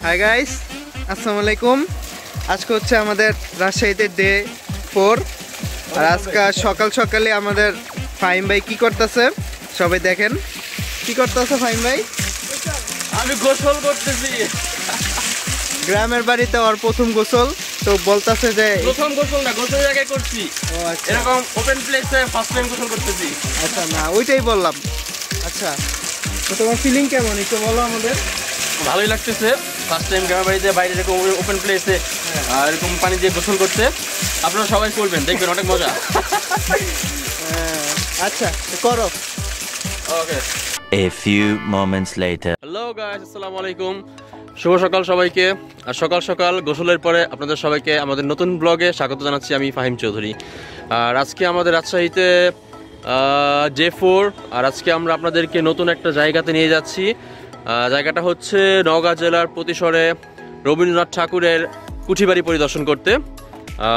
Hi guys, আসসালামু আলাইকুম। আজকে হচ্ছে আমাদের রাজশাহীতে ডে 4। আর আজকে সকাল সকালে আমাদের ফাহিম ভাই কি করতেছে সবাই দেখেন। কি করতেছে ফাহিম ভাই? আমি গোসল করতেছি। গ্রামের বাড়িতে ওর প্রথম গোসল, তো বলতেছে যে প্রথম গোসল না, গোসলের আগে করছি। ও আচ্ছা, এরকম ওপেন প্লেসে ফার্স্ট টাইম গোসল করতেছি। আচ্ছা না ওইটাই বললাম। আচ্ছা, তো তোমার ফিলিং কেমন একটু বলো আমাদের। ভালোই লাগতেছে ফার্স্ট টাইম গ্রামের বাড়িতে বাইরে এরকম ওপেন প্লেসে এরকম পানি দিয়ে গোসল করতে। আপনারা সবাই করবেন, দেখবেন অনেক মজা। আচ্ছা করো। ওকে। A few moments later. Hello guys, আসসালামু আলাইকুম। শুভ সকাল সবাইকে। আর সকাল সকাল গোসলের পরে আপনাদের সবাইকে আমাদের নতুন ব্লগে স্বাগত জানাচ্ছি। আমি ফাহিম চৌধুরী। আর আজকে আমাদের রাজশাহীতে ডে 4। আর আজকে আমরা আপনাদেরকে নতুন একটা জায়গাতে নিয়ে যাচ্ছি। জায়গাটা হচ্ছে নওগাঁ জেলার প্রতিশরে রবীন্দ্রনাথ ঠাকুরের কুঠিবাড়ি পরিদর্শন করতে।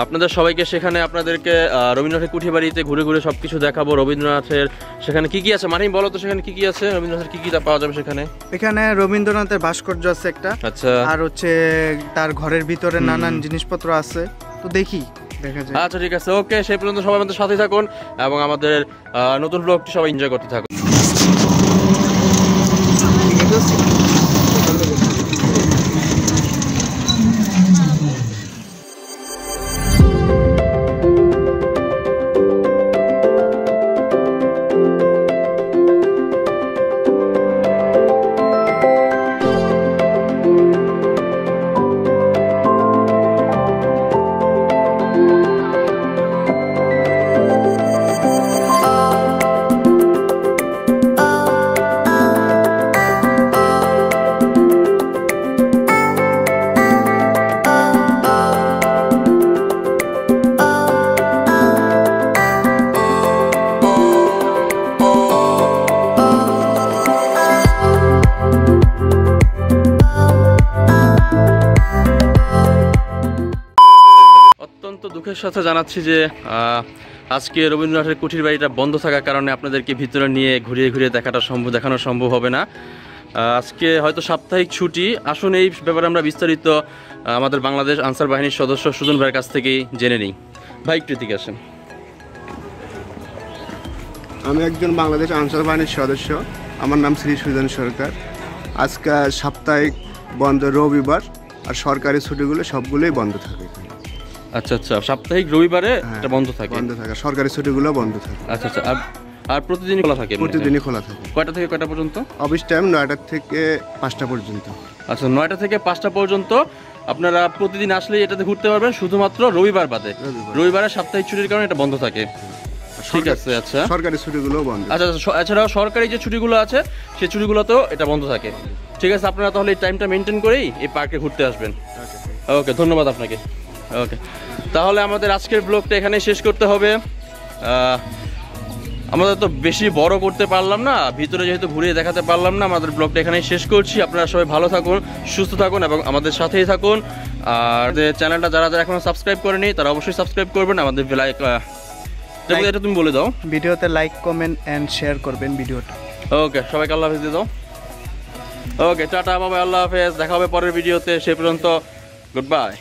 আপনাদের সবাইকে সেখানে আপনাদেরকে রবীন্দ্রনাথের কুঠিবাড়িতে ঘুরে ঘুরে সব কিছু দেখাবো। রবীন্দ্রনাথের সেখানে কি কি আছে, মানিম বলো তো সেখানে কি কি আছে, রবীন্দ্রনাথের কি কি পাওয়া যাবে সেখানে? এখানে রবীন্দ্রনাথের ভাস্কর্য আছে একটা। আচ্ছা, আর হচ্ছে তার ঘরের ভিতরে নানান জিনিসপত্র আছে, তো দেখি দেখা যায়। আচ্ছা ঠিক আছে, ওকে। সেই পর্যন্ত সবাই আমাদের সাথে থাকুন এবং আমাদের নতুন ব্লগটি সবাই এনজয় করতে থাকুন। দুঃখের সাথে জানাচ্ছি যে আজকে রবীন্দ্রনাথের কুঠির বাড়িটা বন্ধ থাকার কারণে আপনাদেরকে ভিতরে নিয়ে ঘুরিয়ে ঘুরিয়ে দেখানো সম্ভব হবে না। আজকে হয়তো সাপ্তাহিক ছুটি। আসুন এই ব্যাপারে আমরা বিস্তারিত আমাদের বাংলাদেশ আনসার বাহিনীর সদস্য সুজন ভাইয়ের কাছ থেকেই জেনে নিই। ভাই একটু এদিকে আসেন। আমি একজন বাংলাদেশ আনসার বাহিনীর সদস্য, আমার নাম শ্রী সুজন সরকার। আজকে সাপ্তাহিক বন্ধ রবিবার, আর সরকারি ছুটিগুলো সবগুলোই বন্ধ থাকে। আচ্ছা আচ্ছা, সাপ্তাহিক রবিবারে এটা বন্ধ থাকে? বন্ধ থাকে, সরকারি ছুটিগুলো বন্ধ থাকে। আচ্ছা আচ্ছা, আর প্রতিদিনই খোলা থাকে? প্রতিদিনই খোলা থাকে। কয়টা থেকে কয়টা পর্যন্ত? অফিস টাইম 9টা থেকে 5টা পর্যন্ত। আচ্ছা, 9টা থেকে 5টা পর্যন্ত আপনারা প্রতিদিন আসলেই এটাতে ঘুরতে পারবেন, শুধুমাত্র রবিবার বাদে। রবিবারে সাপ্তাহিক ছুটির কারণে এটা বন্ধ থাকে। ঠিক আছে। আচ্ছা, সরকারি ছুটিগুলো বন্ধ। আচ্ছা, এছাড়াও সরকারি যে ছুটিগুলো আছে সেই ছুটিগুলোতেও এটা বন্ধ থাকে। ঠিক আছে, আপনারা তাহলে এই টাইমটা মেনটেন করেই এই পার্কে ঘুরতে আসবেন। ওকে, ধন্যবাদ আপনাকে। ওকে, তাহলে আমাদের আজকের ব্লগটা এখানেই শেষ করতে হবে। আমাদের তো বেশি বড় করতে পারলাম না, ভিতরে যেহেতু ঘুরিয়ে দেখাতে পারলাম না, আমাদের ব্লগটা এখানেই শেষ করছি। আপনারা সবাই ভালো থাকুন, সুস্থ থাকুন এবং আমাদের সাথেই থাকুন। আর চ্যানেলটা যারা যারা এখনো সাবস্ক্রাইব করেনি তারা অবশ্যই সাবস্ক্রাইব করবেন। আমাদের এটা তুমি বলে দাও। ভিডিওতে লাইক, কমেন্ট এন্ড শেয়ার করবেন ভিডিওটা। ওকে, সবাইকে আল্লাহ হাফেজ দিয়ে দাও। ওকে, টাটা, বাবা, আল্লাহ হাফেজ। দেখা হবে পরের ভিডিওতে। সেই পর্যন্ত গুড বাই।